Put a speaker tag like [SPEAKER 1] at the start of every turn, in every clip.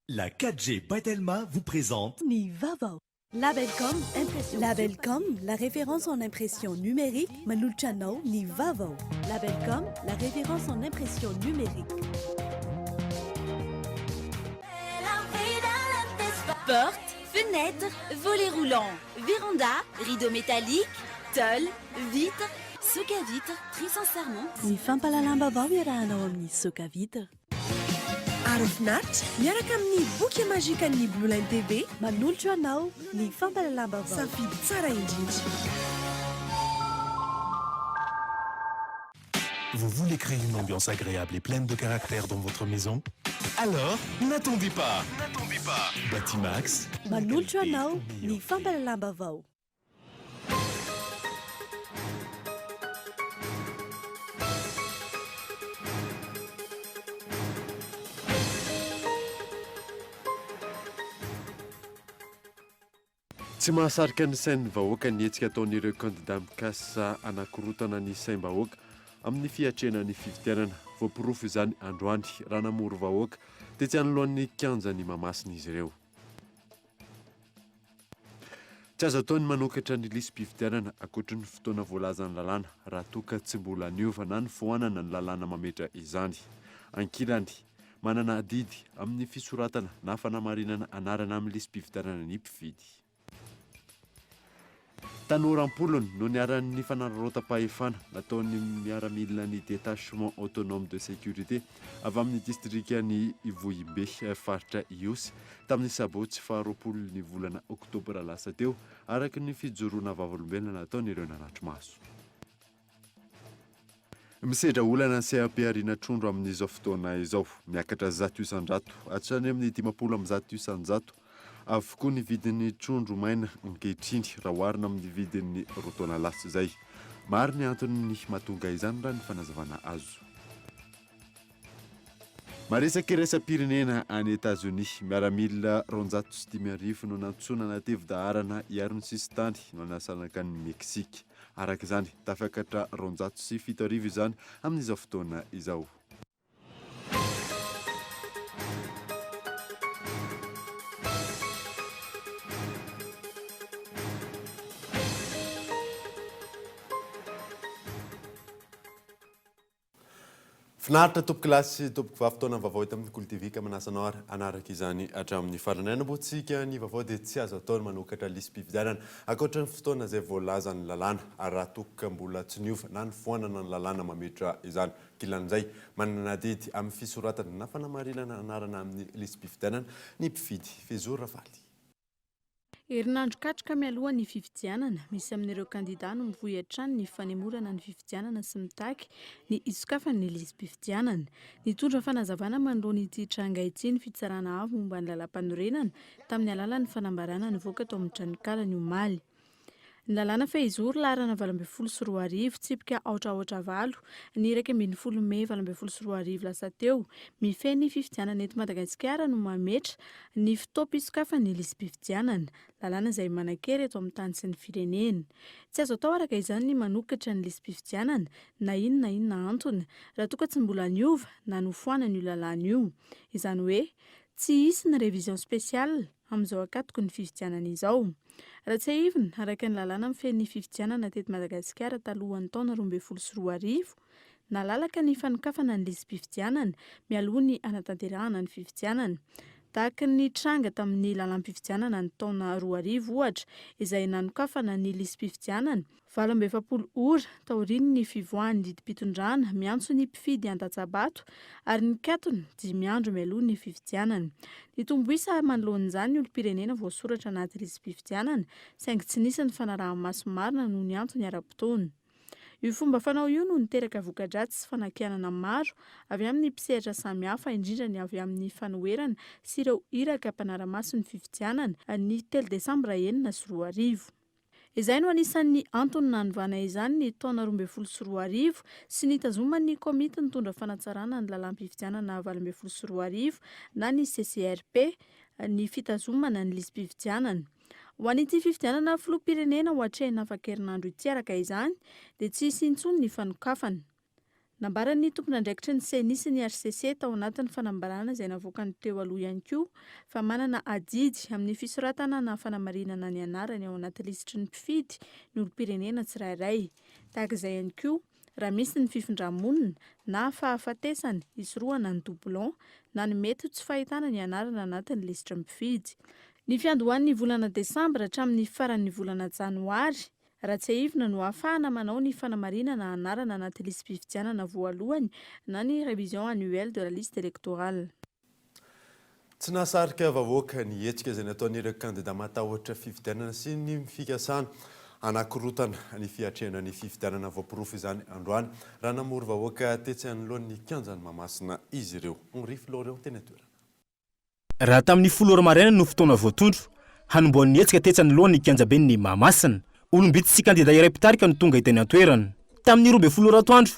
[SPEAKER 1] La 4G Batelma vous présente
[SPEAKER 2] Ni Vavo. Labelcom, impression. Labelcom, la référence en impression numérique. Manulchano, ni Vavo. Labelcom, la référence en impression numérique.
[SPEAKER 3] Portes, fenêtres, volets roulants, véranda, rideaux métalliques, tôle, vitres, soc à vitres, très sincèrement.
[SPEAKER 2] Ni fampalalamba vao iarahana amin'ny soc à vitre.
[SPEAKER 4] Arofinaritra miaraka amin'ny boky mazika ny Blue Line TV
[SPEAKER 2] Manolotra anao ny fampalalamba vao.
[SPEAKER 4] safidy tsara indrindra.
[SPEAKER 1] Vous voulez créer une ambiance agréable et pleine de caractère dans votre maison? Alors, n'attendez pas. Batimax.
[SPEAKER 2] Manolotra anao ny fampalalamba vao.
[SPEAKER 5] Tsy mahasarika ny sain'ny vahoaka ny hetsika ataon'ireo kandida mikasa anakorotana ny saim-bahoaka amin'ny fiatrena ny fividianana. Voapirofo izany androany raha namory vahoaka dia tsy anoloan'ny kianja ny mamasina izy ireo. Tsy azo ataony manokatra ny lisam-pividianana ankoatra ny fotoana voalazan'ny lalàna raha toa ka tsy mbola niova na ny foanana ny lalàna mametra izany. Ankilany manana adidy amin'ny fisoratana na fanamarinana anarana amin'ny lisam-pividianana ny mpividy. Tanora-ampolony no niaran'ny fanararaotam-pahefana nataon'ny miaramila ny détachement autonome de sécurité avy amin'ny distrikany Ivohimbe faritra Iosy tamin'ny sabotsy faharoapolo ny volana oktobra lasa teo araka ny fijoroana vavolombelona nataon'ireo nanatry maso. Misedra olana ny CAP trondro amin'izao fotoana izao miakatra 100 isan-jato hatrany amin'ny 50 isan-jato avokoa ny vidin'ny trondro maina ankehitriny raha oharina amin'ny vidin'ny rotaona lasa izay. Maro ny antony mahatonga izany raha ny fanazavana azo. Maresaka iraisam-pirenena any États-Unis miaramila 250 no nantsonana tevi-daharana iarony sisitany no anasanaka ny Meksika. Araka izany tafakatra 207 izany amin'izao fotoana izao. Finaritra tompoko lasy tompoko vafotoana vaovao eto amin'ny Kolo TV ka manasanao ary anaraka izany hatramin'ny farany. Anamboantsika ny vaovao dia tsy azo ataony manokatra lisam-pividianana ankoatra ny fotoana izay voalazan'ny lalàna ary raha toka mbola tsy niova na ny foanana ny lalàna mametra izany. Kilan'izay manana adidy amin'ny fisoratana na fanamarinana anarana amin'ny lisam-pividianana ny mpividy. Fezoro Rafaly.
[SPEAKER 6] Herinandro katroka mialoha ny fividianana, misy amin'ireo kandida no mivoy hatrany ny fanemorana ny fividianana sy mitaky ny isokafany ny lisam-pividianana. Nitondra fanazavana manoloana ity tranga ity ny fitsarana avy momba ny lalam-panorenana tamin'ny alalan'ny fanambarana nivoaka tao amin'ny tranokala ny omaly. Ny lalàna Fehizoro laharana 24 tsipika aotraotra valo ny 12 Mey 24 lasa teo mifehy ny fividianana eto Madagasikara no mametra ny fitaom-pisokafany lisam-pividianana. Lalàna izay manan-kery eto amin'ny tany sy ny firenena. Tsy azo atao araka izany ny manokatra ny lisam-pividianana na inona antony raha toa ka tsy mbola niova na nofoana io lalàna io. Izany hoe tsy hisy ny révision spéciale amin'izao akatoko ny fividianana izao. Raha tsy haivina araka ny lalàna mifehy ny fividianana teto Madagasikara talohan'ny taona 2024 nalalaka ny fanokafana ny lisam-pividianana mialoha ny anatanterahana ny fividianana. Tahaka ny tranga tamin'ny lalam-pividianana ny taona 2000 ohatra izay nanokafana ny lisam-pividianana 27 ora taoriany ny fivoahan'ny didim-pitondrana miantso ny mpifidy an-Datsabato ary ny katony 5 andro mialoha ny fividianana. Ny tomboisa manoloan'izany ny olom-pirenena voasoratra anaty lisam-pividianana saingy tsy nisy ny fanaraha-maso marina noho ny antony ara-potoana. Io fomba fanao io no niteraka voka-dratsy sy fanakianana maro avy amin'ny mpisehatra samihafa indrindra ny avy amin'ny fanoherana sy ireo iraka mpanara-maso ny fividianana ny 3 Desambra 2024. Izay no anisan'ny antony nanovana izany ny taona 2024 sy nitazoman'ny komity nitondra fanatsarana ny lalam-pividianana 2024 na ny CCRP ny fitazomana ny lisam-pividianana. Ho an'ity fividianana filoham-pirenena ho hatrehina afa-kerinandro ity araka izany dia tsy hisy intsony ny fanokafana. nambarany tompona andraikitry ny senisy ny RCC tao anatin'ny fanambarana izay navoaka ny teo aloha ihany koa fa manana adidy amin'ny fisoratana na fanamarinana ny anarany ao anaty lisitry ny mpifidy ny olom-pirenena tsirairay. Tahaka izay ihany koa raha misy ny fifindramonina na fahafatesany isorohana ny doublon na ny mety tsy fahitana ny anarana anatin'ny lisitry mpifidy. Ny fiandohan'ny volana Desambra hatramin'ny faran'ny volana Janoary raha tsy ahivina no ahafahana manao ny fanamarinana anarana anaty listim-pifidianana voalohany na ny révision annuelle de la liste électorale.
[SPEAKER 5] Tsy nahasarika vahoaka ny hetsika izay nataon'ireo kandida matahotra fifidianana sy ny fikasana anankirotana ny fiatrehana ny fifidianana voapirofo izany androany raha namory vahoaka tetsy anoloan'ny kianjan'ny Mahamasina izy ireo. Henri Florian teny toerana.
[SPEAKER 7] Raha tamin'ny 10 maraina no fotoana voatondro hanomboan'ny hetsika tetsy anoloan'ny kianjaben'ny Mahamasina olombitsy sy kandida iray mpitarika no tonga hitany an-toerana. Tamin'ny 12 atoandro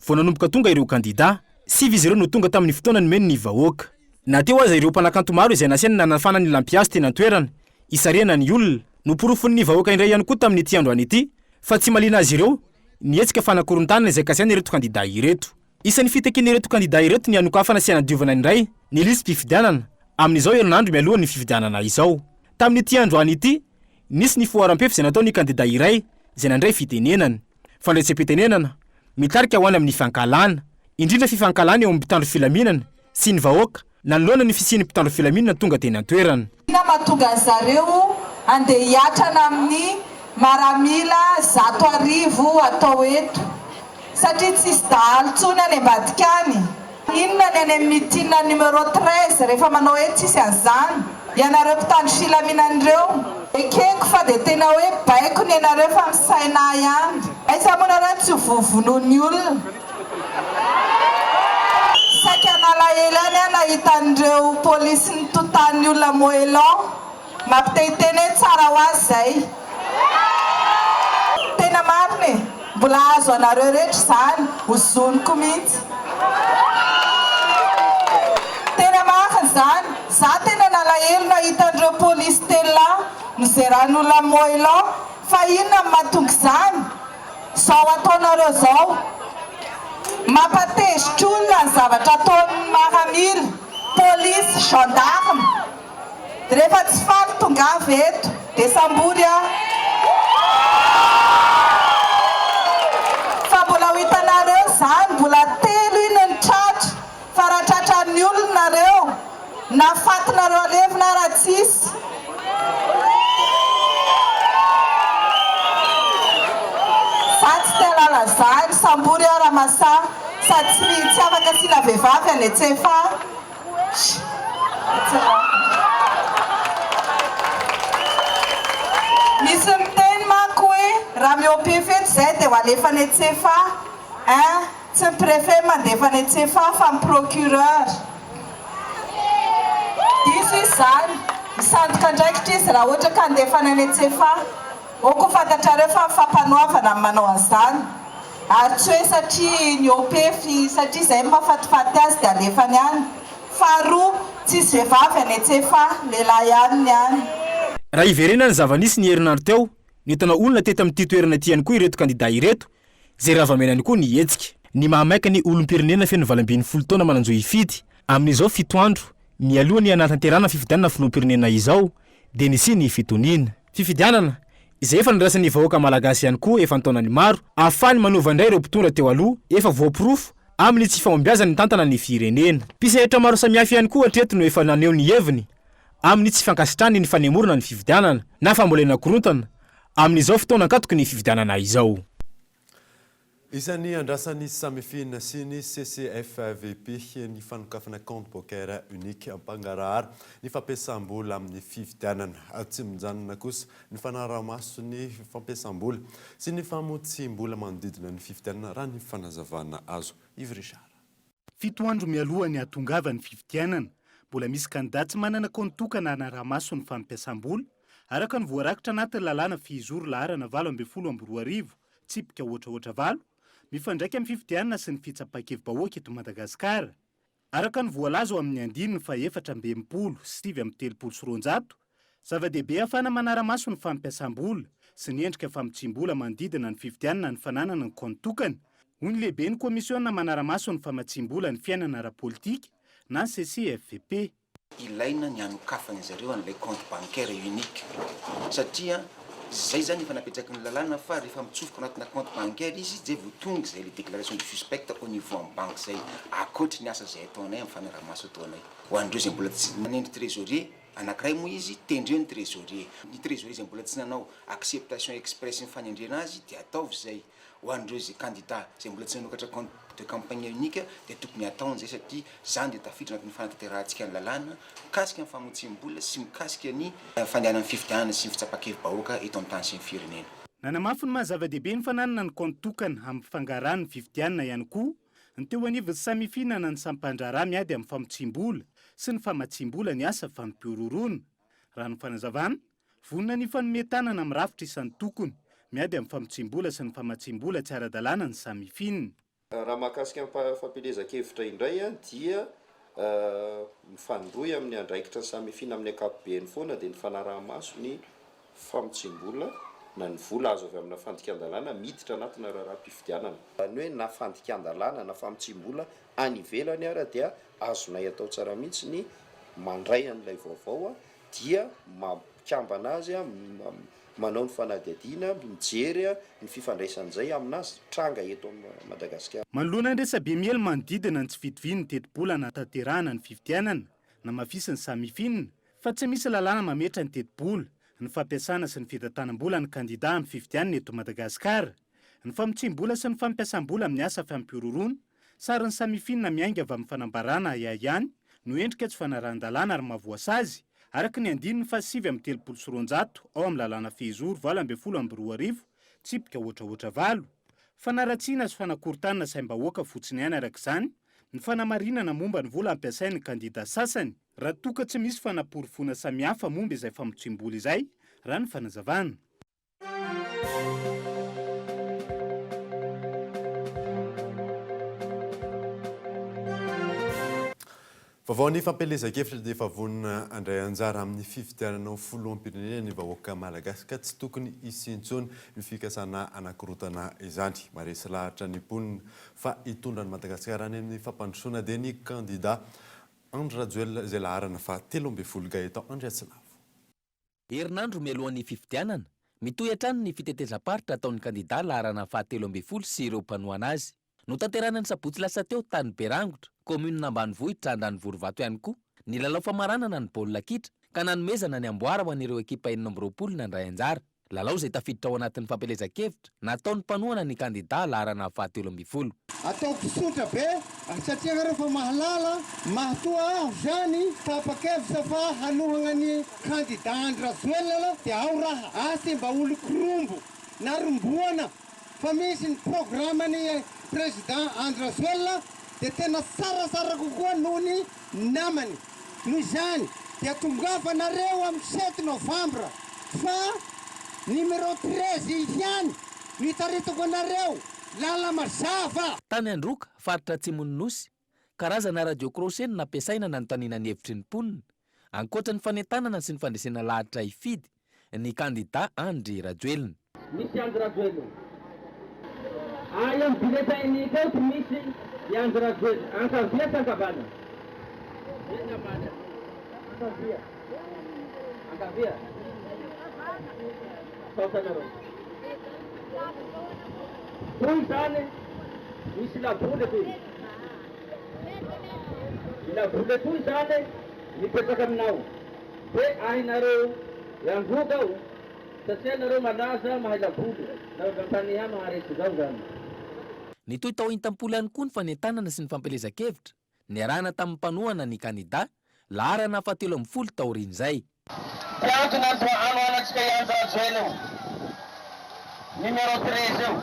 [SPEAKER 7] vao nanomboka tonga ireo kandida, 5 izy ireo no tonga tamin'ny fotoana nomeny ny vahoaka. Na teo aza ireo mpanakanto maro izay nasiany nanafana ny lampiasy teny an-toerana isarena ny olona no porofon'ny vahoaka indray ihany koa tamin'ny ity androany ity fa tsy malina azy ireo ny hetsika fanakorontanana izay kasiany ireto kandida ireto. Isan'ny fitakiana ireto kandida ireto ny anokafana sy anadiovana indray ny listim-pifidianana amin'izao herinandro mialoha ny fifidianana izao. Tamin'ny ity androany ity nisy ny foaram-pefy izay nataony kandida iray izay nandray fitenenana. Fandraisam-pitenenana mitarika ho any amin'ny fiankalana, indrindra fifankalana eo amin'ny mpitandro filaminana sy ny vahoaka nanoloana ny fisian'ny mpitandro filaminana tonga teny an-toerana.
[SPEAKER 8] Mahatonga zareo andeha hiatrana amin'ny maramila 100,000 atao eto satria tsisy dahalo tsony any ambadika any. Inona ny any amin'ny mitina numéro 13 rehefa manao eto tsisy an'izany. Ianareo mpitandro filaminan'ireo ekeko fa dia tena hoe baiko ny ianareo fa misaina ihany. Aiza moa nareo tsy vovonoan'ny olona. Saika nalahelo any nahitan'ireo polisy nitotany olona moelon mampitehiteny tsara ho azy zay. Tena marina mbola azo anareo rehetra izany hozoniko mihitsy. Tena marina izany. Za tena nalahelo nahitan'ireo polisy tela mizeran'olona moelon fa inona mahatonga izany? Zao ataonareo zao. Mampatezitra olona ny zavatra ataon'ny maramila, polisy, gendarme. Rehefa tsy faly tonga avy eto, dia sambory fa mbola ho hitanareo izany, mbola telo iny ny tratra, fa raha tratran'ny olona nareo, na fatinareo alevina raha tsisy. Za tsy te lala zany, sambory raha masa sady tsy afaka sina vehivavy any Antsefa. Misy miteny manko hoe raha miopefeto izay dia ho alefa any Antsefa. Tsy ny préfet mandefa any Antsefa fa ny procureur. Diso izany, misandoka ndraikitra izy raha ohatra ka andefa any Antsefa. Oko fantatrareo fa mifampanoavana amin'ny manao an'izany. Ary tsy hoe satria ny opefy satria izay mahafatifaty azy dia alefany any. Faharoa tsisy vehivavy any Antsefa, lehilahy ihany ny any.
[SPEAKER 7] Raha iverena ny zava-nisy ny herinandro teo, nitana olona teto amin'ity toerana ity ihany koa ireto kandida ireto, izay ravamenany koa ny hetsika. Ny mahamaika ny olom-pirenena feno 20 taona mananjo hifidy amin'izao 7 andro mialoha ny anatanterana fifidianana filoham-pirenena izao dia nisy ny fitoniana. Fifidianana izay efa nirasan'ny vahoaka malagasy ihany koa efa ntaonany maro ahafahany manova indray ireo mpitondra teo aloha efa voapirofo amin'ny tsy fahombiazany tantana ny firenena. Mpisehatra maro samihafa ihany koa hatreto no efa naneho ny heviny amin'ny tsy fankasitrany ny fanemorana ny fifidianana na fambolena korontana amin'izao fotoana ankatoky ny fifidianana izao.
[SPEAKER 5] Isan'ny andrasan'ny samifina sy ny CCFVP ny fanokafana compte bancaire unique ampangarahara ny fampiasam-bola amin'ny fifidianana. Tsy mijanona kosa ny fanarahamaso ny fampiasam-bola sy ny famotsim-bola manodidina ny fifidianana raha ny fanazavana azo. Yves Richard.
[SPEAKER 9] 7 andro mialoha ny atongava ny fifidianana, mbola misy kandida tsy manana compte tokana hanarahamaso ny fampiasam-bola araka ny voarakitra anatin'ny lalàna fihizoro laharana 2022 tsipika ohatraohatra 7 mifandraika amin'ny fifidianana sy ny fitsapakevim-bahoaka eto Madagasikara. Araka ny voalaza ao amin'ny andininy fa 420 sy 730 zava-dehibe ahafahana manaramaso ny fampiasam-bola sy ny endrika famotsim-bola manodidina ny fifidianana ny fananana ny compte tokana hoy ny lehibe ny komisiona manaramaso ny famatsim-bola ny fiainana ara-politika na CCFVP.
[SPEAKER 10] Ilaina ny anokafana zareo an'ilay compte bancaire unique satria zay zany efa napetraky ny lalàna fa rehefa mitsofoka anatina compte bancaire izy je vao tonga zay le déclaration du suspect au niveau en banque zay akoatry ny asa zay ataonay amin'ny fanaramaso ataonay ho andreo zay mbola tsy manendry trésorier anankiray moa izy tendreo ny trésorier zay mbola tsy nanao acceptation express ny fanendrena azy de ataovy zay ho andreo zay candidat zay mbola tsy nanokatra compte de campagne unique de tokony ataony zay satria zany de tafiditra anatin'ny fanatanterahantsikany lalàna mikasika ny famotsim-bola sy mikasika ny fandehanany fifidianana sy ny fitsapakevy-bahoaka eto amin'ny tany sy ny firenena.
[SPEAKER 9] Nanamafy ny mahazava-dehibe ny fananana ny compte tokana amin'ny fangarahany fifidianana ihany koa ny teo anivy samifinana ny sampandraraha miady amin'ny famotsim-bola sy ny famatsim-bola ny asa fampiororona. Raha ny fanazavana vonona ny fanometanana amin'ny rafitra isan'ny tokony miady amin'ny famotsim-bola sy ny famatsim-bola tsy ara-dalàna ny samifinina.
[SPEAKER 11] Raha mahakasika fampelezan-kevitra indray dia mifandroy amin'ny andraikitra ny samifina amin'ny ankapobeny foana dia ny fanaraha-maso ny famotsim-bola na ny vola azo avy amina fandikan-dalàna miditra anatina raharaham-pifidianana. Ny hoe na fandikan-dalàna na famotsim-bola any ivelany ara dia azonay atao tsara mihitsy ny mandray an'ilay vaovao dia mampiambana azy manao ny fanadihadiana mijery ny fifandraisan'izay aminazy tranga eto Madagasikara.
[SPEAKER 9] Manoloana ny resabe miely manodidina ny tsy fitoviny ny teti-bola natanterahana ny fifidianana na mafisy ny samifinina fa tsy misy lalàna mametra ny teti-bola ny fampiasana sy ny fitantanam-bola ny kandida amin'ny fifidianana eto Madagasikara. Ny famotsim-bola sy ny fampiasam-bola amin'ny asa fampiororona sary ny samifinina miainga avy amin'ny fanambarana ihany no endrika tsy fanarahan-dalàna ary mahavoasa azy araka ny andininy fa 7/300 ao amin'ny lalàna fehizoro 2022 tsipika ohatraohatra 8 fanaratsiana sy fanakorontanana saim-bahoaka fotsiny ihany araka izany ny fanamarinana momba ny vola ampiasain'ny kandida sasany raha toka tsy misy fanaporofona samihafa momba izay famotsim-bola izay raha ny fanazavana.
[SPEAKER 5] Vaovao ny fampelezan-kevitra dia efa vonona andray anjara amin'ny fifidianana filoham-pirenena ny vahoaka malagasy ka tsy tokony hisintsony ny fikasana anankirotana izany. Maresy lahatra ny mponina fa hitondra ny Madagasikara any amin'ny fampandrosoana dia ny kandida Andry Rajoelina izay laharana fa 13 Gaëtan Andriatsilavo.
[SPEAKER 12] Herinandro mialohan'ny fifidianana mitohy hatrany ny fitetezam-paritra ataon'ny kandida laharana fa 13 sy ireo mpanohana azy. Notanterana ny sabotsy lasa teo tany Berangotra, komunina ambanivohitra Andanivorovato ihany koa, nilalao famaranana ny baolina kitra ka nanomezana ny amboara ho an'ireo ekipa 20 nandray anjara. Lalao izay tafiditra ao anatin'ny fampelezan-kevitra nataon'ny mpanohana ny kandida laharana fa 13.
[SPEAKER 13] Ataoko sotra be satria rehefa mahalala mahatoa aho zany tapa-kevitra fa hanohana ny kandida Andry Rajoelina dia ao raha asy mba olo-korombo na romboana fa misy ny programany président Andry Rajoelina dia tena sarasara kokoa noho ny namany. Noho izany dia tongavanareo amin'ny 7 novambra fa numéro 13 ihany no hitaritako anareo lala mazava.
[SPEAKER 12] Tany Androka faritra Atsimonosy, karazana radio crochet nampiasaina nanontaniana ny hevitry ny mponina ankoatra ny fanentanana sy ny fandresena lahatra hifidy ny kandida Andry Rajoelina.
[SPEAKER 14] Misy Andry Rajoelina. Ai amin'ny bileta unique eto misy Andry Rajoelina. Ankavia sy ankavana? Ankavia. Ankavia. Taotanareo. Toy zany misy laboly toy. Laboly toy zany mipetraka aminao. Hoe ainareo Androka ao satria nareo malaza mahay laboly. Nareo kampania maharesy zao zany.
[SPEAKER 12] Nitoy tao intam-pola ihany koa ny fanentanana sy ny fampelezan-kevitra niarahana tamin'ny mpanohana ny kandida laharana fa 13 taorian'izay.
[SPEAKER 14] Antony anohanantsika Andry Rajoelina numéro 13 eo.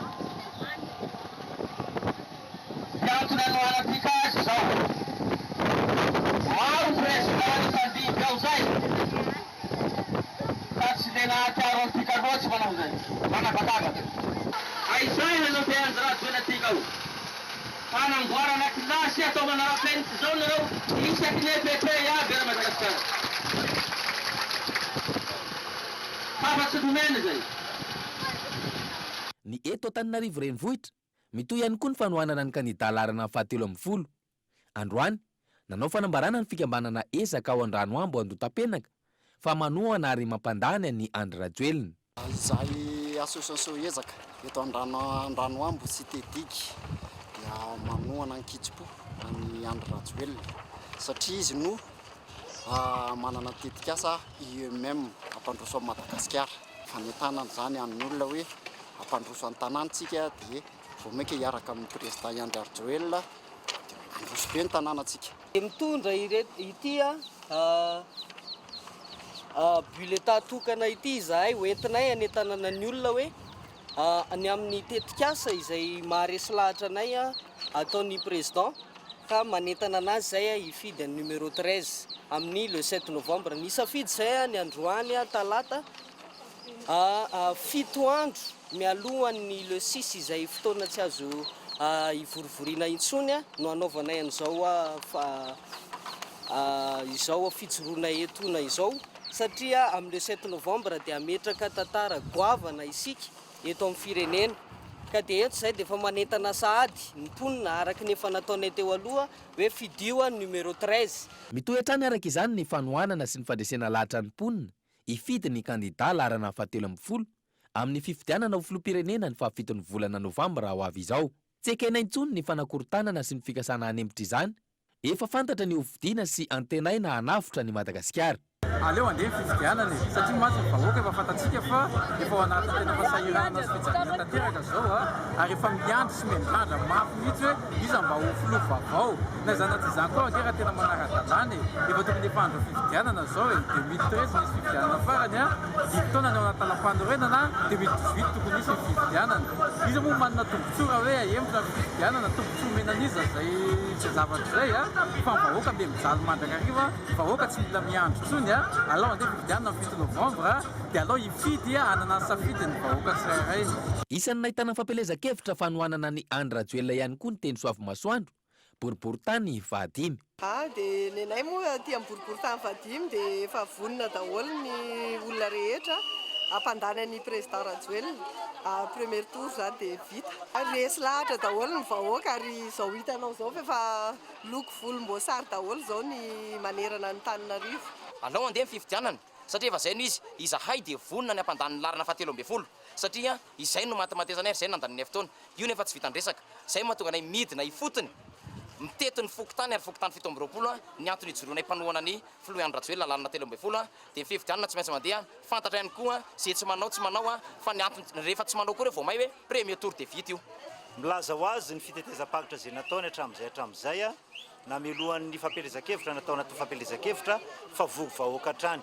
[SPEAKER 14] Antony anohanantsika azy zao. Maro presidany tandivy ao zay. Ka tsy le nahatsiaro antsika loatsy manao zay. Manabakabaka. Aizay hanao te Andry Rajoelina tika ao. Fanamboarana kilasy atao manara-penitra zao nareo isaky ny EPP aby era Madagasikara.
[SPEAKER 12] Ny eto Antananarivo renivohitra mitoy ihany koa ny fanohanana ny kandida larana 17. Androany nanao fanambarana ny fikambanana ezaka ao Andranoambo Andotapenaka fa manohana ary mampandany ny Andry Rajoelina.
[SPEAKER 15] Izahay association ezaka eto Andranoambo tsy tediky dia manohana ny kitsipo ny Andry Rajoelina satria izy no manana tetikasa IEM ampandroso a Madagasikara. Fanentanana zany amin'olona hoe ampandroso an-tanàntsika dia vao mainka hiaraka amin'ny président Andry Rajoelina dia androso be ny tanànatsika.
[SPEAKER 16] Mitondra ity bulletin tokana ity izahay hoentinay anentanana ny olona hoe ny amin'ny tetikasa izay maharesy lahatra anay ataon'ny président ka manentana anazy zay hifidy ny numéro 13 amin'ny le 7 novembre. Nisafidy zay ny androany talata 7 andro mialohan'ny le 6 izay fotoana tsy azo ivorivorina intsony no anaovanay an'izao izao fijoroana etona izao satria amin'ny le 7 novembre dia ametraka tantara goavana isika eto amin'ny firenena ka dia eto zay dia efa manentana sahady ny mponina araka ny efa nataonay teo aloha hoe fidio numéro 13.
[SPEAKER 12] Mitoetra ny araka izany ny fanohanana sy ny fandresena lahatra ny mponina ifidy ny kandida larana 17 amin'ny fifidianana ho filoham-pirenena ny 7 volana Novambra ho avy izao. Tsy ekena intsony ny fanakorontanana sy ny fikasana hanempotra izany. Efa fantatra ny hovidiana sy antenaina hanafitra ny Madagasikara.
[SPEAKER 17] Aleo andeha fifidianana satria masina vahoaka efa fantatsika fa efa ao anaty tena fasahirana sy fijaliana tanteraka zao ary efa miandry sy miandra mafy mihitsy hoe iza mba ho filoha vaovao na izany tsy izany koa ankera tena manara-dalàna efa tokony efa andro fifidianana zao 2013 misy fifidianana farany taona ny ao anaty talam-pandorenana 2018 tokony misy fifidianana. Izy moa manana tombontsoa hoe ahembotra fifidianana tombontsoa menaniza zay tsy zavatra zay fa vahoaka mbe mijaly mandrakariva vahoaka tsy mila miandro tsony alao andeha fifidianana 7 novembre dia alao hifidy anana ny safidy ny vahoaka tsirairay.
[SPEAKER 12] Isan'ny nahitana fampelezan-kevitra fanohanana ny Andry Rajoelina ihany koa ny teny Soavimasoandro boriboritany Vadimy.
[SPEAKER 18] Dia nenay moa tia boriboritany Vadimy dia efa vonona daholo ny olona rehetra hampandany ny président Rajoelina premier tour zany dia vita. Resy lahatra daholo ny vahoaka ary izao hitanao zao efa loko volomboasary daholo zao ny manerana ny Antananarivo.
[SPEAKER 19] Alao andeha fifidianana satria efa zay no izahay dia vonona ny hampandaniny larana 17 satria izay no matematesanay izay nandaniny fotoana io nefa tsy vitandresaka izay mahatonga anay midina ifotony mitety ny fokotany ary fokotany 17 ny antony ijoroanay mpanohana ny filoha Andry Rajoelina larana 17 dia fifidianana tsy maintsy mandeha fantatra ihany koa zay tsy manao fa ny antony rehefa tsy manao koa reo vao may hoe premier tour dia vita io.
[SPEAKER 20] Milaza ho azy ny fitetezam-pavitra zay nataony hatramin'izay na milohan'ny fampelezan-kevitra nataona to fampelezan-kevitra fa vahoaka hatrany.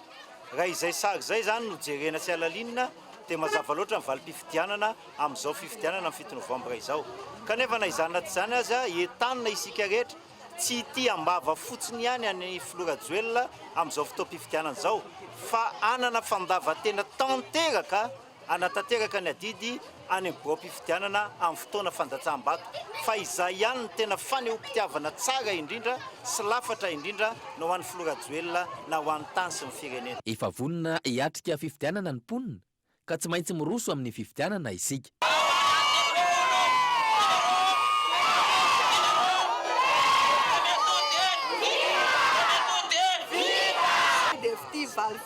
[SPEAKER 20] Raha izay sagy zay zany no jerena sy alalinina dia mazava loatra ny valim-pifidianana amin'izao fifidianana amin'ny 7 novambra izao. Kanefa na izany tsy izany azy entanina isika rehetra tsy ity ambava fotsiny ihany any filoha Rajoelina amin'izao fotoam-pifidianana izao fa anana fandavan-tena tanteraka anatanteraka ny adidy any am-boam-pifidianana amin'ny fotoana fandatsaham-bato fa izay ihany ny tena fanehoam-pitiavana tsara indrindra sy lafatra indrindra na ho an'ny filoha Rajoelina na ho an'ny tany sy ny firenena.
[SPEAKER 12] Efa vonona hiatrika fifidianana ny mponina ka tsy maintsy miroso amin'ny fifidianana isika.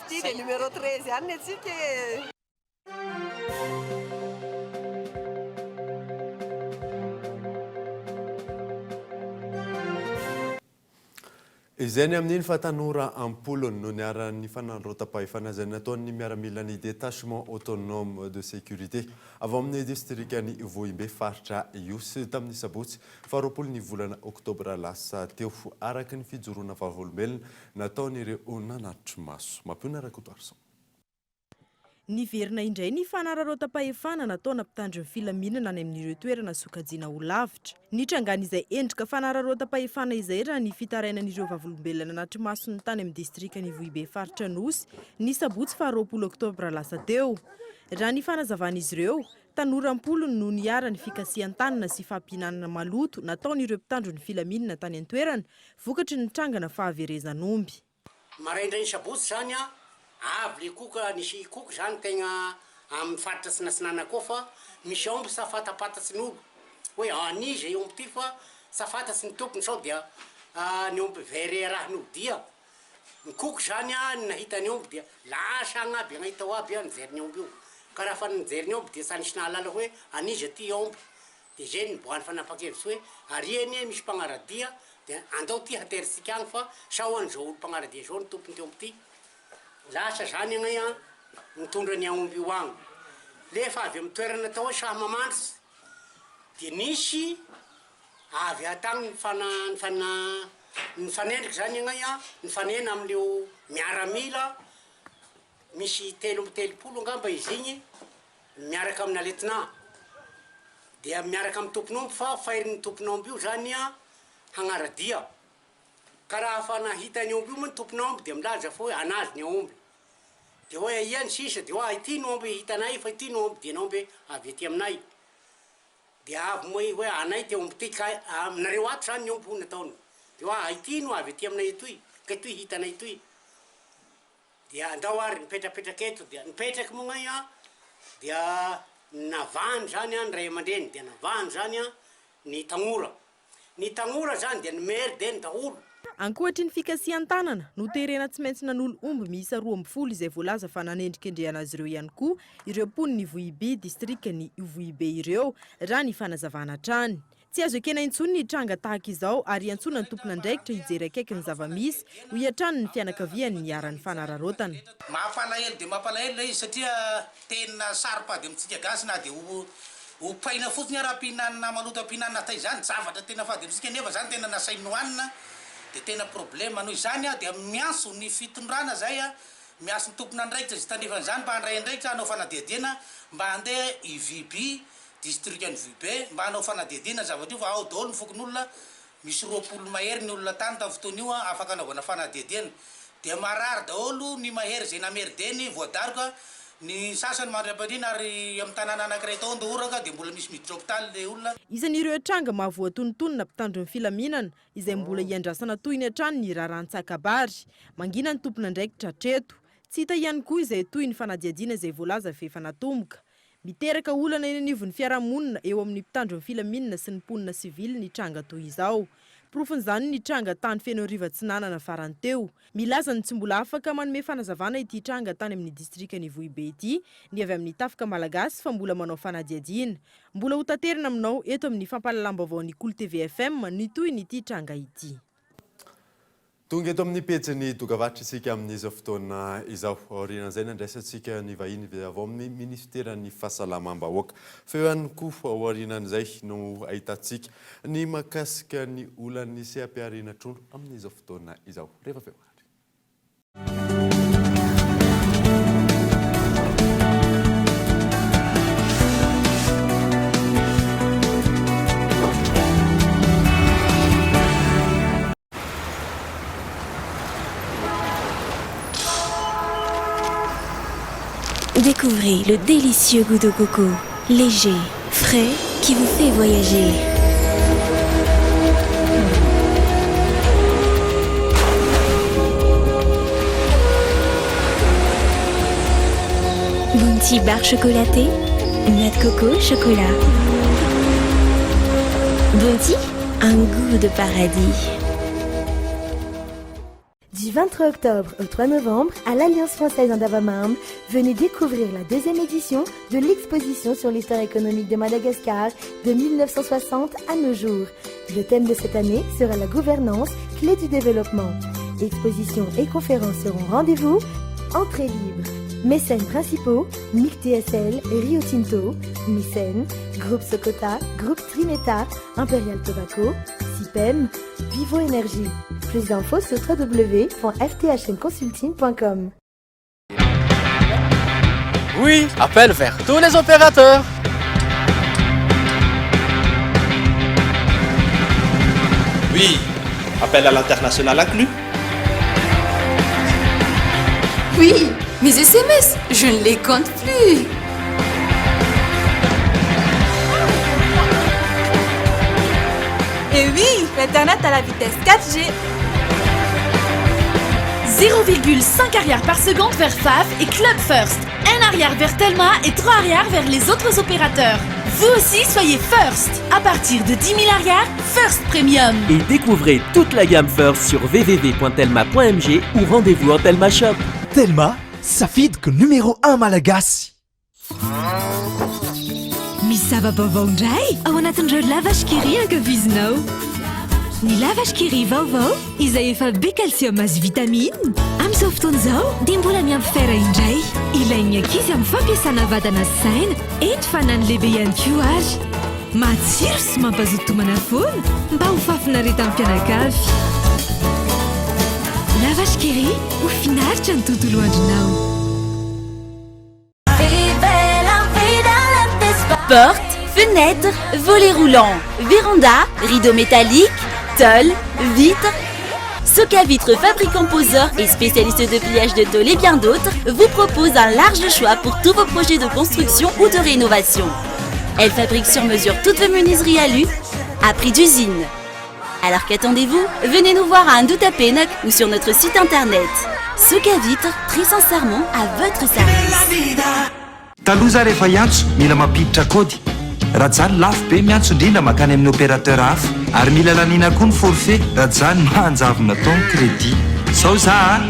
[SPEAKER 18] Dia numéro 13 ihany atsika.
[SPEAKER 5] Izany amin'iny fa tanora ampolony no niaran'ny fanandrotam-pahefana nataon'ny miaramila ny détachement autonome de sécurité avy amin'ny distrikany Vohimbe faritra Iosy tamin'ny sabotsy 20 volana oktobra lasa teo araky ny fijoroana vavolombelona nataon'ireo nanatitry maso. Mampiona Rakotoarson.
[SPEAKER 4] Niverina indray ny fanararaotam-pahefana nataona mpitandro ny filaminana any amin'ireo toerana sokajiana ho lavitra. Nitrangana izay endrika fanararaotam-pahefana izay raha ny fitarainan'ireo vavolombelona nanatry maso ny tany amin'ny distrikany Vohimbe faritra Nosy ny sabotsy 20 oktobra lasa teo. Raha ny fanazavan'izy ireo, tanora ampolony no niara ny fikasian-tanana sy fampihinanana maloto nataon'ireo mpitandro ny filaminana tany an-toerana vokatry ny trangana fahaverezan'omby.
[SPEAKER 21] Maraindray ny sabotsy zany avy le koka nisy koka zany tegna amin'ny faritra tsinatsinana koa fa misy omby safatapatatsy n'olo hoe aniza iompy ty fa safantatsy ny tompony sao dia ny ompy very raha nodia ny koko zany a ny nahita ny ompy dia lasa agnaby agnahita ho aby a nijery ny ompy io ka raha fa nijery ny ompy dia sa nisy nahalala hoe aniza ty ompy dia zay niboahany fanapa-kevitsy hoe ariany misy mpagnaradia dia andao ty hateritsika agny fa sao an'izao olo mpagnaradia zao ny tompony ty ompy ty lasa zany agnay a mitondra ny aomby io agny lefa avy amin'ny toerana atao hoe saha mamandrotsy dia nisy avy atagny ny fanendriky zany agnay a ny fanena amin'leo miaramila misy 3 angamba izy igny miaraka amin'ny aletina dia miaraka amin'ny tompon'omby fa fairin'ny tompon'omby io zany a hagnaradia ka raha fa nahita ny omby io moa ny tompon'omby dia milaza fa hoe anazy ny omby dia hoe ia ny sisa dia hoe ity ny omby hitanay fa ity ny omby dia nomby avy aty aminay dia avy moa hoe anay ty omby ty ka aminareo ato zany ny omby ho nataony dia hoe ity no avy aty aminay etoy ka etoy hitanay etoy dia andao ary nipetrapetraka eto dia nipetraky mognay a dia navany zany a ny ray aman-dreny dia navany zany a ny tagnora zany dia nimery dia ny daholo
[SPEAKER 4] ankoatry ny fikasihan-tanana no terena tsy maintsy nanolo omby miisa 12 izay voalaza fa nanendrikendrehana azy ireo ihany koa ireo mponiny Ivohibe distrikany Ivohibe ireo raha ny fanazavana trany tsy azo ekena intsony ny tranga tahaka izao ary antsona ny tompona andraikitra hijery akaiky ny zava-misy ho iatrany ny fianakaviany niara-ny fanararotana
[SPEAKER 21] mampalahelo dia mampalahelo izy satria tena saripady amintsika gasy na dia ho paina fotsiny ara-pihinanana malotam-pihinanana tay zany zavatra tena fady amintsika nefa zany tena nasainy hoanina dia tena problema noho izany a dia miaso ny fitondrana zay a miaso ny tompona andraikitra izy tandrefany zany mba handray andraikitra hanao fanadiadiana mba handeha Iviby district any Ivibe mba hanao fanadiadiana zavatra io fa ao daholo ny fokon'olona misy 20 mahery ny olona tany tamin'ny fotoana io a afaka anaovana fanadiadiana dia marary daholo ny mahery zay namerideny voadaroka ny sasany mandram-panina ary amin'ny tanàna anankiray tao ndohoraka dia mbola misy miditra hôpitaly le olona
[SPEAKER 4] isan'ireo tranga mahavoatonontonona mpitandro ny filaminana izay mbola iandrasana toy ny hatrany ny raharan-tsakabary mangina ny tompona andraikitra treto tsy hita ihany koa izay toy ny fanadiadiana izay voalaza fefa natomboka miteraka olana eny anivon'ny fiarahamonina eo amin'ny mpitandro ny filaminana sy ny mponina sivily ny tranga toy izao profon'izany ny tranga tany feno riva tsy nanana farany teo milaza ny tsy mbola afaka manome fanazavana ity tranga tany amin'ny distrikany Ivohibe ity ny avy amin'ny tafika malagasy fa mbola manao fanadiadiana mbola ho tanterina aminao eto amin'ny fampahalalam-baovao ny Cool TV FM ny toy nyity tranga ity
[SPEAKER 5] tonga eto amin'ny pejiny dokavatra isika amin'izao fotoana izao aorianan'izay nandraisantsika ny vahiny avy amin'ny ministeran'ny fahasalamam-bahoaka feo ihany koa aorianan'izay no ahitantsika ny mahakasika ny olan'ny sehampiarina trondro amin'izao fotoana izao rehefa feo
[SPEAKER 3] Découvrez le délicieux goût de coco, léger, frais, qui vous fait voyager. Bounty bar chocolaté, noix de coco chocolat. Bounty, un goût de paradis.
[SPEAKER 22] Du 23 octobre au 3 novembre, à l'Alliance française Andavamam, venez découvrir la deuxième édition de l'exposition sur l'histoire économique de Madagascar de 1960 à nos jours. Le thème de cette année sera la gouvernance, clé du développement. Expositions et conférences seront rendez-vous, entrée libre. Mécènes principaux, MIC TSL, Rio Tinto, Mécènes, Groupe Sokota, Groupe Trimeta, Imperial Tobacco, CIPEM, Vivo Énergie. Plus d'infos sur www.fthmconsulting.com.
[SPEAKER 23] Oui, appel vers tous les opérateurs.
[SPEAKER 24] Oui, appel à l'international inclus.
[SPEAKER 25] Oui, mes SMS, je ne les compte plus.
[SPEAKER 26] Et oui, l'Internet à la vitesse 4G.
[SPEAKER 27] 0,5 arrière par seconde vers FAF et Club First.
[SPEAKER 26] arrière vers Telma et 3 arrières vers les autres opérateurs. Vous aussi, soyez First. À partir de 10 000 arrières, First Premium.
[SPEAKER 1] Et découvrez toute la gamme First sur www.telma.mg ou rendez-vous en Telma Shop.
[SPEAKER 2] Telma, safidiko numéro 1 malagasy.
[SPEAKER 6] Misy zava-baovao indray ao anatin'ireo lavashkiri ankafizinao. Ny lavashkiri vaovao izay efa be calcium azy vitamine. Amin'izao fotoana izao dia mbola miampy fera indray. Ilain'ny ankizy amin'ny fampiasana vatana sy saina, eny fanany lehibe ihany koa ary. Matsiro sy mampazoto tomana foana mba ho fafinareta amin'ny mpianakavy. Lavashkiri ho finaritra ny tontolo andronao.
[SPEAKER 7] Portes, fenêtres, volets roulants, véranda, rideaux métalliques, tôles, vitres. Soka Vitres, fabricant poseur et spécialiste de pliage de tôles et bien d'autres, vous propose un large choix pour tous vos projets de construction ou de rénovation. Elle fabrique sur mesure toutes vos menuiseries alu à prix d'usine. Alors qu'attendez-vous? Venez nous voir à Andoutapenok ou sur notre site internet. Soka Vitres, très sincèrement à votre service.
[SPEAKER 8] Taloza rehefa iantso mila mampiditra kody raha zany lafo be miantso indrindra makany amin'ny opérateur hafa ary mila lanina koa ny forfait raha zany mahanjavona tao ny crédit sao za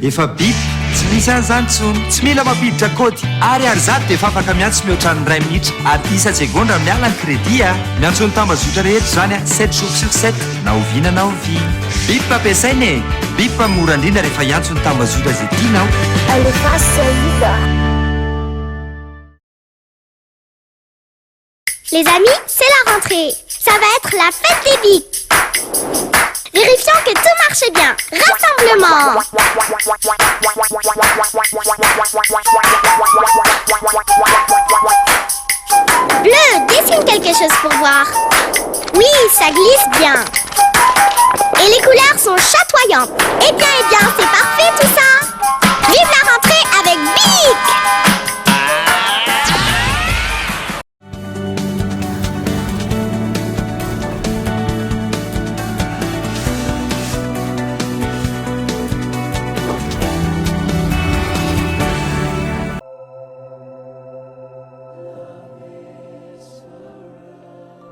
[SPEAKER 8] efa bip tsy misy an'izany tsony tsy mila mampiditra kody ary zato dia efa afaka miantso mihoatrany 2 minitra ary 10 segondra miala ny crédit miantso ny tambazotra rehetra zany 7 jours sur 7 na oviana na ovina bip ampiasaina e bip mora indrindra rehefa iantso ny tambazotra zay tianao
[SPEAKER 10] Les amis, c'est la rentrée. Ça va être la fête des bics. Vérifions que tout marche bien. Rassemblement. Bleu, dessine quelque chose pour voir. Oui, ça glisse bien. Et les couleurs sont chatoyantes. Eh bien, c'est parfait tout ça. Vive la rentrée avec Bic!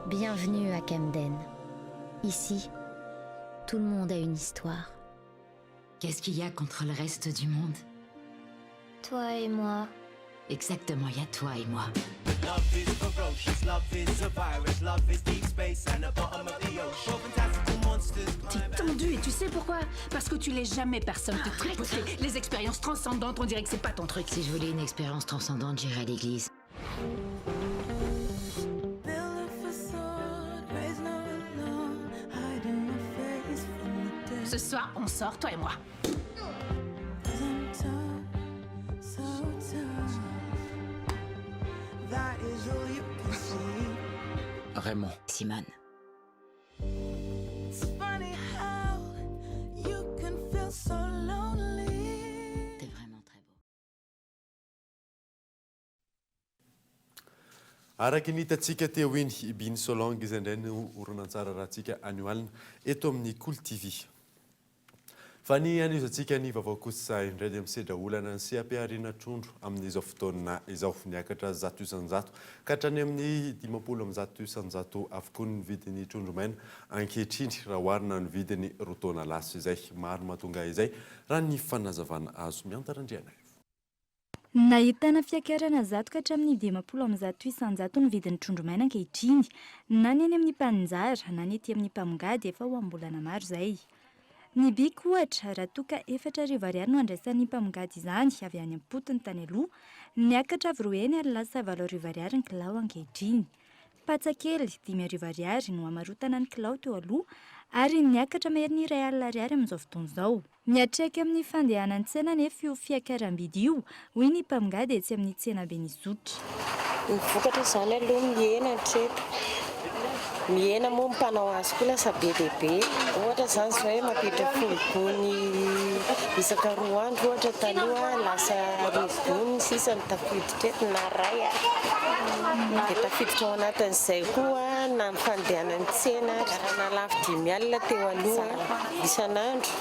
[SPEAKER 27] Bienvenue à Camden. Ici, tout le monde a une histoire.
[SPEAKER 28] Qu'est-ce qu'il y a contre le reste du monde?
[SPEAKER 27] Toi et moi.
[SPEAKER 28] Exactement, il y a toi et moi.
[SPEAKER 29] T'es tendu et tu sais pourquoi? Parce que tu laisses jamais personne te tripoter. Les expériences transcendantes, on dirait que c'est pas ton truc.
[SPEAKER 28] Si je voulais une expérience transcendante, j'irais à l'église.
[SPEAKER 29] Ce soir, on sort, toi et moi.
[SPEAKER 28] Raymond. Simone. T'es vraiment très beau.
[SPEAKER 5] Araka ny hitantsika teo iny Ibiny Solong izy indray no horonan-tsara rahantsika anio alina eto amin'ny Cool TV. Fa ny an'izantsika ny vaovao kosa indray dia misedra olana ny sehampiariana trondro amin'izao fotoana izao niakatra 100 isanjato ka hatrany amin'ny 50 isanjato avokoa ny vidin'ny trondro maina ankehitriny raha oharina ny vidiny roa taona lasa izay maro mahatonga izay raha ny fanazavana azo miantarandriana.
[SPEAKER 30] Nahitana fiakarana 100 ka hatramin'ny 50 isanjato ny vidin'ny trondro maina ankehitriny na ny any amin'ny mpanjara na ny ety amin'ny mpamongady efa ho ambolana maro izay. Ny biky ohatra raha toka 4,000 ariary no andraisan'ny mpamongady izany avy any am-potony tany aloha niakatra avy roa eny ary lasa 7,000 ariary ny kilao ankehitriny. Patsa kely 5,000 ariary no amarotana ny kilao teo aloha ary niakatra mahery ny 2 alina ariary amin'izao fotoana izao. Niatraiky amin'ny fandehanan'ny tsena nefa io fiakaram-bidy io hoy ny mpamongady etsy amin'ny tsena Benizotra.
[SPEAKER 31] Ny vokatra izany aloha mihena hatreto. Mihena moa mpanao azy koa lasa be dia be. Ohatra izany zao hoe mampiditra fologony isaka 2 andro ohatra taloha lasa 2 gony sisa ny tafiditra eto na ray. Dia tafiditra ao anatin'izay koa na ny fandehanan'ny tsena zarana lafo 5 alina teo aloha isan'andro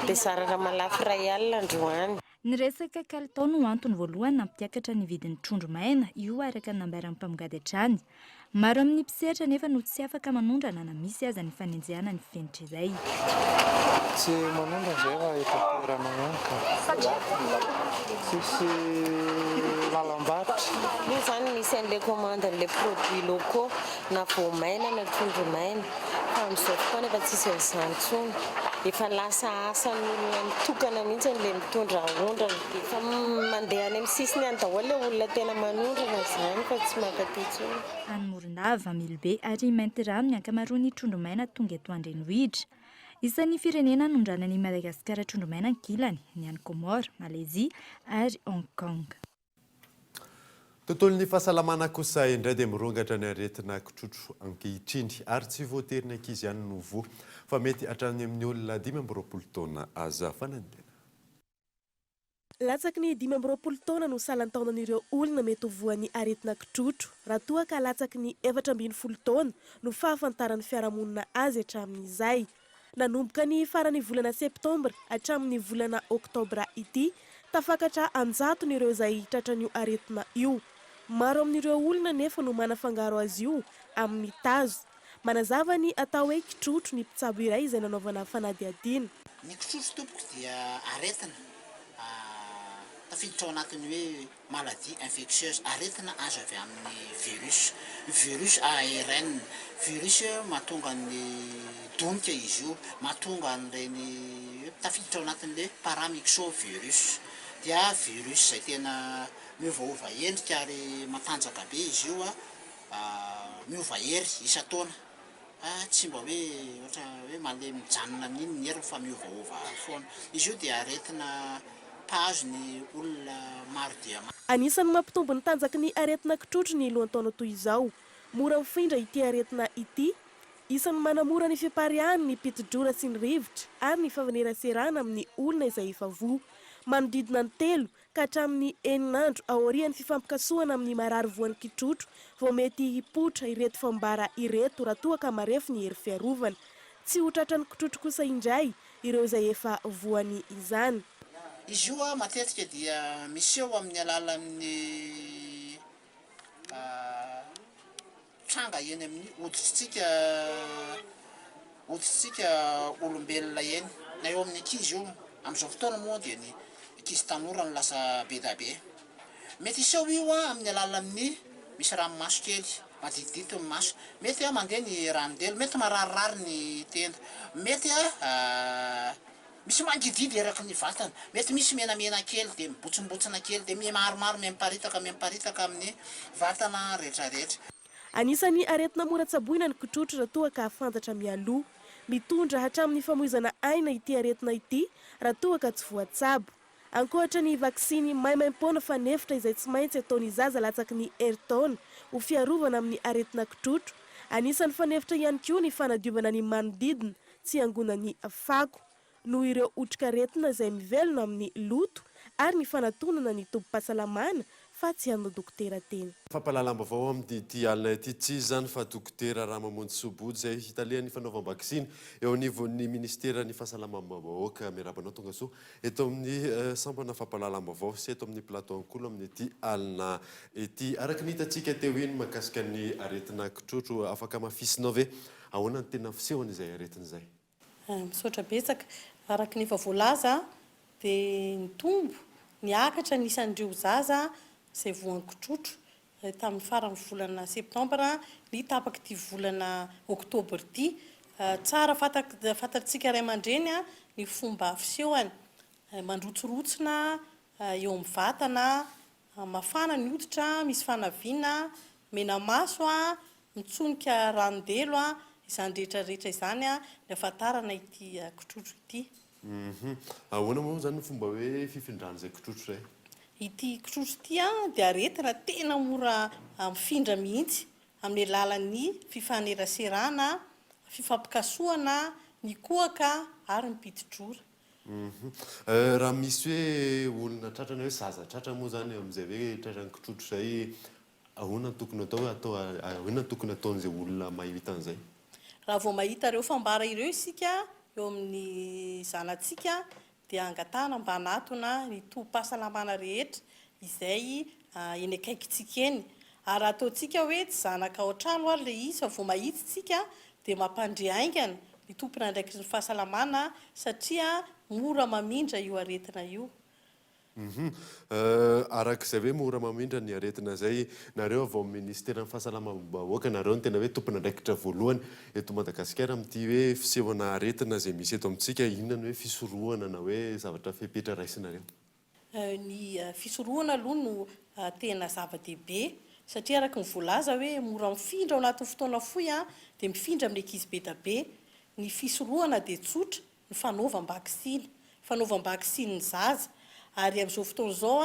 [SPEAKER 31] dia zarana malafo 2 alina androany.
[SPEAKER 30] Ny resaka kalitao no antony voalohany nampitiakatra ny vidin'ny trondro maina, io araka ny nambaran'ny mpamogady hatrany. Maro amin'ny mpisehotra nefa no tsy afaka manondrana na misy aza ny fanenjehana ny fenitra izay.
[SPEAKER 9] Tsy manondrana izay raha efa toerana ihany ka tsisy lalam-barotra.
[SPEAKER 31] Io zany misy an'ilay commande-n'ilay produits locaux na voamaina na trondro maina. Fa amin'izao fotoana efa tsisy an'izany intsony. Efa lasa asan'olona mitokana mihitsy an'ilay mitondra ondrana. Efa mandeha any amin'ny sisiny any daholo ilay olona tena manondrana izany fa tsy mankaty intsony.
[SPEAKER 30] Any Morondava, Milobe ary Mainty Rano ny ankamaroan'ny trondro maina tonga eto an-drenivohitra. Isan'ny firenena nondranan'i Madagasikara trondro maina ankilany, ny any Comore, Malaisie ary Hong Kong.
[SPEAKER 5] Tontolon'ny fahasalamana kosa indray dia mirongatra ny aretina kitrotro ankehitriny ary tsy voatery ny ankizy ihany no voa fa mety hatrany amin'ny olona 5 taona aza fanandena.
[SPEAKER 11] Latsaky ny 5 taona no salantaonan'ireo olona mety ho voan'ny aretina kitrotro. Raha toa ka latsaky ny 14 taona no fahafantaran'ny fiarahamonina azy hatramin'izay. Nanomboka ny farany volana septambra hatramin'ny volana oktobra ity, tafakatra 100 n'ireo izay tratran'io aretina io. Maro amin'ireo olona nefa no manafangaro azy io amin'ny tazo. Manazava ny atao hoe kitrotro ny mpitsabo iray izay nanaovana fanadihadiana.
[SPEAKER 21] Ny kitrotro tompoko dia aretina tafiditra ao anatin'ny hoe maladie infectieuse, aretina azo avy amin'ny virus. Virus ARN, virus mahatonga ny donika izy io, mahatonga an'ireny tafiditra ao anatin'ilay paramyxovirus. Dia virus izay tena miovaova endrika ary matanjaka be izy io miova hery isa-taona. Tsy mba hoe ohatra hoe mandeha mijanona amin'iny ny hery fa miovaova foana. Izy io dia aretina pahazo ny olona maro dia maro.
[SPEAKER 11] Anisan'ny mampitombo ny tanjaky ny aretina kitrotro ny lohan-taona toy izao. Mora mifindra ity aretina ity. Isan'ny manamora ny fipariahany ny pitidrora sy ny rivotra ary ny fahavaneraserana amin'ny olona izay efa voa. Manodidina ny 3 ka hatramin'ny 4 andro aorian'ny fifampikasoana amin'ny marary voan'ny kitrotro vao mety hipotra ireto fambara ireto raha toa ka marefo ny hery fiarovana. Tsy ho tratran'ny kitrotro kosa indray ireo izay efa voany izany.
[SPEAKER 21] Izy io matetika dia miseho amin'ny alalan'ny tranga eny amin'ny hoditrintsika olombelona eny. Na eo amin'ny ankizy io amin'izao fotoana moa dia ny ankizy tanora no lasa be da be. Mety iseho io amin'ny alalan'ny misy ranomaso kely maditidity ny maso. Mety mandeha ny ranodelo, mety mararirary ny tenda, mety misy mangididy eraky ny vatana, mety misy menamena kely dia mibotsimbotsina kely dia maromaro mimparitaka amin'ny vatana rehetrarehetra.
[SPEAKER 11] Anisan'ny aretina mora tsaboina ny kitrotro raha toa ka fantatra mialoha. Mitondra hatramin'ny famoizana aina ity aretina ity raha toa ka tsy voatsabo. Ankoatra ny vaksiny maimaim-poana fanefitra izay tsy maintsy ataon'ny zaza latsaky ny heritaona ho fiarovana amin'ny aretina kitrotro. Anisan'ny fanefitra ihany koa ny fanadiovana ny manodidina tsy angonan'ny fako noho ireo otrika aretina izay mivelona amin'ny loto ary ny fanatonana ny tombo-pahasalamana fa tsy hanao dokotera tena.
[SPEAKER 5] Fampalalambavao amin'ity alina ity tsy zany fa dokotera Ramamonjy Sobody izay hitalian'ny fanaovam-baksiny eo anivon'ny ministeran'ny fahasalamam-bahoaka miarabanao tonga soa eto amin'ny sampana fampalalambavao sy eto amin'ny plateau ankolo amin'ny ity alina ity. Araka ny hitantsika teo iny mahakasika ny aretina kitrotro afaka mafisinao ve ahoana ny tena fisehony izay aretina izay?
[SPEAKER 12] Misaotra betsaka araka ny efa voalaza dia ny tombo niakatra nisan'ireo zaza izay voan'ny kitrotro tamin'ny farany volana septambra ny tapaka ity volana oktobra ity. Tsara fantatsika ray aman-dreny ny fomba fisehoany, mandrotsorotsona eo amin'ny vatana, mafana ny hoditra, misy fanaviana, mena maso, mitsonika ranodelo, izany rehetrarehetra izany ny ahafantarana ity kitrotro ity.
[SPEAKER 5] Ahoana moa zany ny fomba hoe fifindrahan'izay kitrotro izay?
[SPEAKER 12] Ity kitrotro ity dia aretina tena mora mifindra mihitsy amin'ny alalan'ny fifaneraserana, fifampikasoana, ny kohaka ary ny pitidrora.
[SPEAKER 5] Raha misy hoe olona tratrana hoe zaza tratra moa zany amin'izay hoe tratran'ny kitrotro izay ahoana tokony atao ahoana tokony ataon'izay olona mahita an'izay?
[SPEAKER 12] Raha vao mahita ireo fambara ireo isika eo amin'ny zanatsika dia angatana mba hanatona ny tom-pahasalamana rehetra izay eny akaikitsika eny. Ary ataontsika hoe tsy zanaka ao an-trano ary ilay izy fa vao mahitsy tsika dia mampandre aingana ny tompona andraikitry ny fahasalamana satria mora mamindra io aretina io.
[SPEAKER 5] Arak'izay hoe mora mamindra ny aretina zay, nareo avao ministera ny fahasalamam-bahoaka nareo ny tena hoe tompona andraikitra voalohany eto Madagasikara amin'ity hoe fisehoana aretina zay misy eto amintsika, inona ny hoe fisorohana na hoe zavatra fepetra raisinareo?
[SPEAKER 12] Ny fisorohana aloha no tena zava-dehibe satria araka ny voalaza hoe mora mifindra ao anatin'ny fotoana fohy dia mifindra amin'ny ankizy be da be. Ny fisorohana dia tsotra, ny fanaovam-bakisiny ny zaza. Ary amin'izao fotoana izao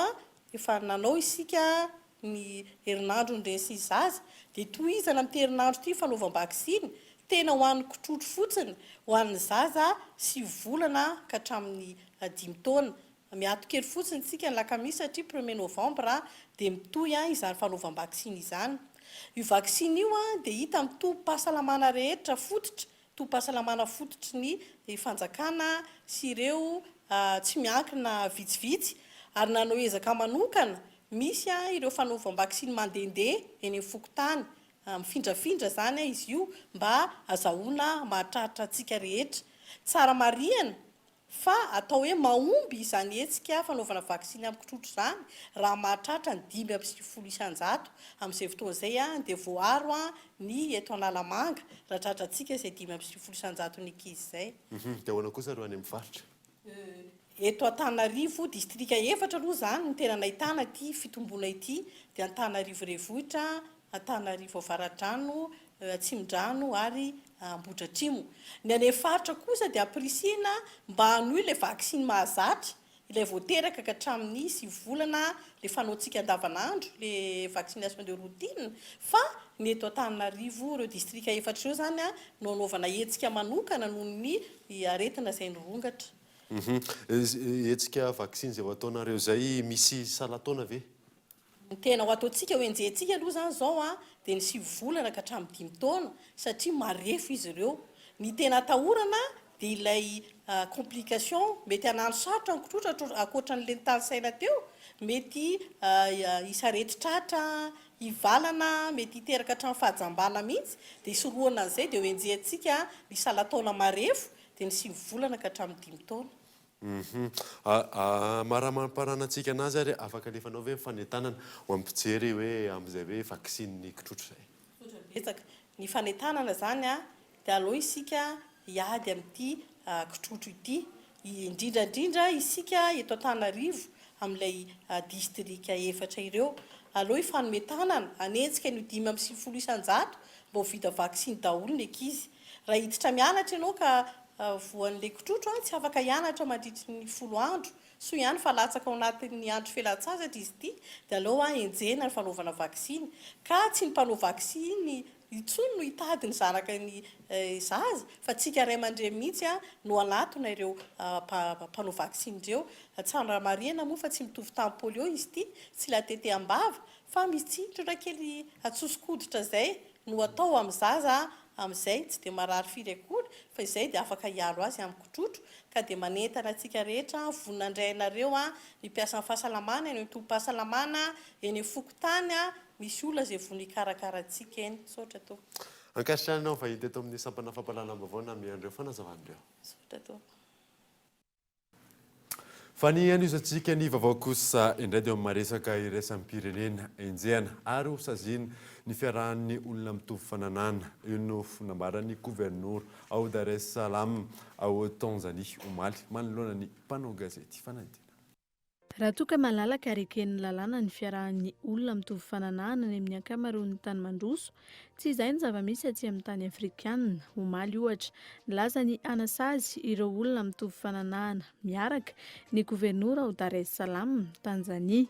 [SPEAKER 12] efa nanao isika ny herinandro ny resy zaza dia tohizana amin'ity herinandro ity fanaovam-bakisiny tena ho an'ny kotrotro fotsiny, ho an'ny zaza 7 volana ka hatramin'ny 5 taona. Miatokely fotsiny isika ny lakamisy satria 1er novambra dia mitohy izany fanaovam-bakisiny izany. Io vakisiny io dia hita amin'ny tom-pahasalamana rehetra fototra, tom-pahasalamana fototry ny fanjakana sy ireo tsy miankina vitsivitsy. Ary nanao ezaka manokana misy ireo fanaovam-bakisiny mandehandeha eny amin'ny fokontany, mifindrafindra zany izy io mba azahoana mahatratra antsika rehetra. Tsara marihana fa atao hoe mahomby izany hetsika fanaovana vakisiny amin'ny kotrotro izany raha mahatratra ny 5.10 isan-jato. Amin'izay fotoana izay dia voaro ny eto Analamanga raha tratra antsika izay 5.10 isan-jato ny ankizy izay.
[SPEAKER 5] Dia ahoana kosa reo any amin'ny faritra?
[SPEAKER 12] Eto Antananarivo distrika 4 aloha zany ny tena nahitana ity fitombona ity, dia Antananarivo Renivohitra, Antananarivo Avaradrano, Atsimondrano ary Ambohidratrimo. Ny any faritra kosa dia aprisihana mba hanohy ilay vakisiny mahazatra, ilay voateraka ka hatramin'ny 7 volana ilay fanaontsika andavanandro, ilay vaccination de routine. Fa ny eto Antananarivo ireo distrika 4 ireo zany no anaovana hetsika manokana noho ny aretina izay nirongatra.
[SPEAKER 5] Hetsika vakisiny izay ataonareo zay misy salan-taona ve?
[SPEAKER 12] Ny tena ho ataontsika ho enjentsika aloha zany zao dia ny 7 volana ka hatramin'ny 5 taona satria marefo izy ireo. Ny tena atahorana dia ilay complication mety hanano sarotra ny kotrotro akoatran'ilay tany saina teo, mety hisarety tratra, hivalana, mety hiteraka hatramin'ny fahajambana mihitsy, dia hisorohana an'izay dia ho enjentsika ny salan-taona marefo dia ny 7 volana ka hatramin'ny 5 taona.
[SPEAKER 5] Mara-mamparana antsika anazy ary afaka alefanao hoe fanentanana ho ampijery hoe amin'izay hoe vakisiny ny kotrotro izay.
[SPEAKER 12] Betsaka ny fanentanana zany dia aleo isika hiady amin'ity kotrotro ity, indrindrandrindra isika eto Antananarivo amin'ilay distrika 4 ireo. Aleo ifanomentanana anentsika ny 5.10 isan-jato mba ho vita vakisiny daholo ny ankizy. Raha hiditra mianatra ianao ka voan'ilay kotrotro tsy afaka hianatra mandritry ny 10 andro, so ihany fa latsaka ao anatin'ny andro fialan-tsasatra izy ity, dia aleo enjena ny fanaovana vakisiny. Ka tsy ny mpanao vakisiny intsony no hitady ny zanaka ny zaza, fa tsika ray aman-dreny mihitsy no anatona ireo mpanao vakisiny ireo. Tsara marihana moa fa tsy mitovy tamin'ny polio izy ity, tsy lateteam-bava fa misy tsindrona kely atsoso-koditra izay no atao amin'ny zaza. Amin'izay tsy dia marary firy akory fa izay dia afaka hiaro azy amin'ny kotrotro. Ka dia manentana antsika rehetra vonina indray ianareo ny mpiasa amin'ny fahasalamana, eny amin'ny tom-pahasalamana, eny amin'ny fokontany misy olona izay vony hikarakara antsika eny. Saotra to.
[SPEAKER 5] Ankasitrahanao vahiny teto amin'ny sampana fampalalam-baovao na miandreo fanazavan'ireo.
[SPEAKER 12] Saotra to.
[SPEAKER 5] Fa ny an'izantsika ny vaovao kosa indray dia maresaka iraisam pirenena enjehana ary ho saziana ny fiarahan'ny olona mitovy fananana. Io no finambaran'ny gouverneur ao Dar es Salaam ao Tanzania omaly manoloana ny mpanao gazety fanadina.
[SPEAKER 3] Raha toa ka malalaka areken'ny lalàna ny fiarahan'ny olona mitovy fananana ny amin'ny ankamaroan'ny tany mandroso, tsy izay ny zava-misy atsy amin'ny tany afrikanina. Omaly ohatra nilaza ny anasazy ireo olona mitovy fananana miaraka ny gouverneur ao Dar es Salaam, Tanzania.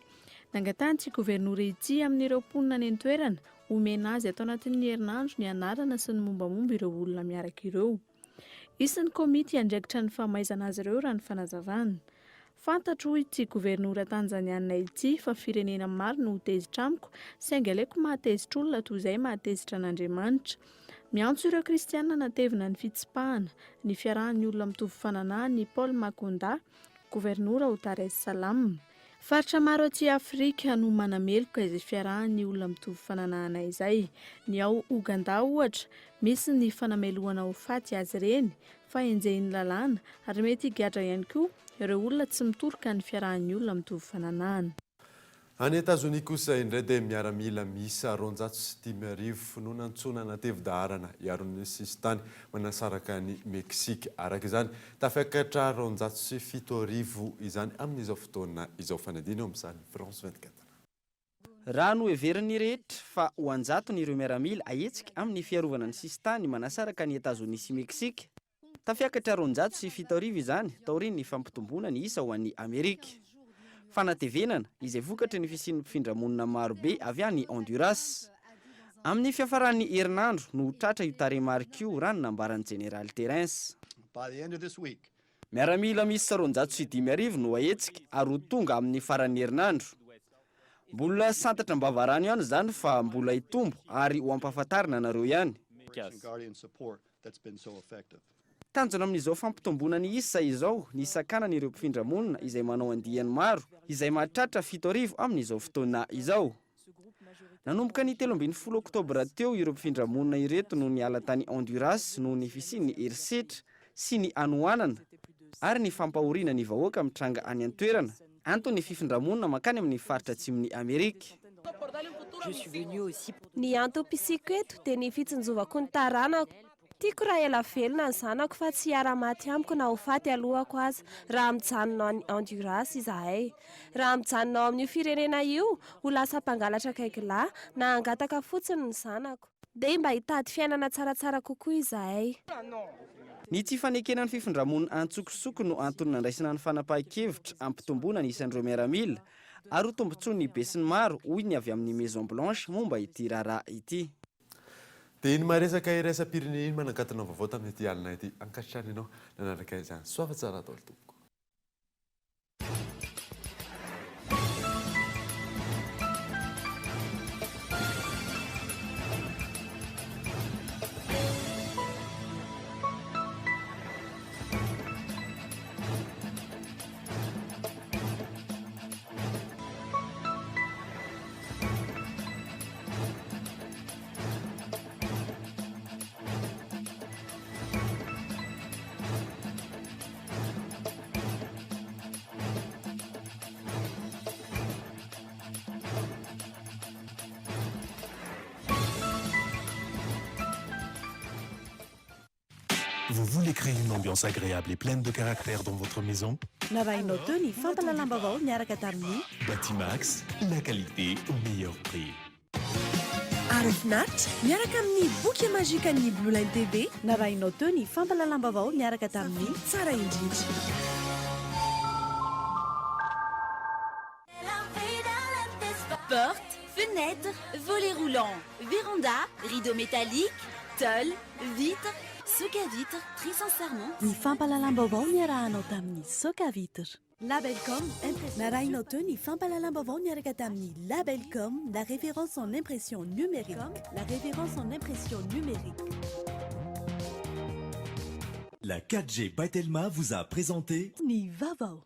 [SPEAKER 3] Nangatany tsy gouverneur ity amin'ireo mponina any an-toerana omena azy atao anatin'ny herinandro ny anarana sy ny mombamomba ireo olona miaraka ireo. Isan'ny komity andraikitra ny famaizana azy ireo raha ny fanazavana. Fantatro ity gouverneur tanzaniana ity fa firenena maro no tezitra amiko, saingy alaiko mahatezitra olona toy izay mahatezitra an'Andriamanitra. Miantso ireo kristianina natevina ny fitsipahana ny fiarahan'ny olona mitovy fananana ny Paul Makonda, gobernora ao Dar es Salaam. Faritra maro aty Afrika no manameloka izay fiarahan'ny olona mitovy fananana izay. Ny ao Uganda ohatra, misy ny fanamelohana ho faty azy ireny, fa enjehiny lalàna ary mety higadra ihany koa ireo olona tsy mitoroka ny fiarahan'ny olona mitovy fananana.
[SPEAKER 5] Any États-Unis kosa indray dia miaramila misa 210,000 finoana antsonana tevi-daharana iaron'ny sistany manasaraka ny Meksika. Araka izany tafiakatra 207,000 izany amin'izao fotoana izao fanadina eo amin'izany France 24.
[SPEAKER 4] Raha no heveriny rehetra fa ho anjatony ireo miaramila ahetsika amin'ny fiarovana ny sistany manasaraka ny États-Unis sy Meksika. Tafiakatra 207,000 izany taoriny ny fampitomboana ny isa ho an'ny Amerika. Fanatevenana izay vokatry ny fisian'ny mpifindra-monina marobe avy any Honduras. Amin'ny fiafaran'ny herinandro no tratra io tarehimarika io raha ny nambaran'ny General Terence. Miaramila misy 210,000 no ahetsika ary ho tonga amin'ny faran'ny herinandro. Mbola santatra mbavarano ihany izany fa mbola hitombo ary ho ampahafantarina nareo ihany. Tanjona amin'izao fampitomboana ny isa izao ny sakanana ireo mpifindra-monina izay manao andihany maro izay mahatratra 7,000 amin'izao fotoana izao. Nanomboka ny 17 Oktobra teo ireo mpifindra-monina ireto no niala tany Honduras no ny fisian'ny herisetra sy ny anohanana ary ny fampahoriana ny vahoaka mitranga any an-toerana antony fifindra-monina makany amin'ny faritra atsimon'ny Amerika.
[SPEAKER 11] Ny antoko-pisiko eto dia ny fitsinjovako ny taranako. Tiako raha ela velona ny zanako fa tsy hiara-maty amiko na ho faty alohako aza raha mijanona any Honduras izahay. Raha mijanona ao amin'io firenena io ho lasa mpangalatra kaikilahy na hangataka fotsiny ny zanako. Dia mba hitady fiainana tsaratsara kokoa izahay.
[SPEAKER 4] Ny tsy fanekenan'ny fifindra-monina antsokosoko no antony nandraisana ny fanapahan-kevitra ampitomboana ny isan'ireo miaramila ary ho tombontsoa ny be sy ny maro hoy ny avy amin'ny Maison Blanche momba ity raharaha ity.
[SPEAKER 5] Dia iny maresaka iraisam-pirenena iny manangatona vaovao tamin'ity alina ity ankatrany ianao nanaraka izany soava tsara atao tompoko.
[SPEAKER 13] Vous voulez créer une ambiance agréable et pleine de caractère dans votre maison? Batimax, la qualité au meilleur prix.
[SPEAKER 11] Arifnat, miaraka amin'ny boky magique an'i Blue Line TV, narahinao teo ny fampalalam-baovao miaraka tamin'ny tsara indrindra.
[SPEAKER 7] Portes, fenêtres, volets roulants, véranda, rideaux métalliques, tôle, vitres, soc à vitres, très sincèrement.
[SPEAKER 11] Ny fampalalam-baovao niarahanao tamin'ny soc à vitres. Labelcom, narahinao teo ny fampalalam-baovao niaraka tamin'ny Labelcom, la référence en impression numérique. La référence en impression numérique.
[SPEAKER 13] La 4G by Telma vous a présenté
[SPEAKER 11] Ni Vavo.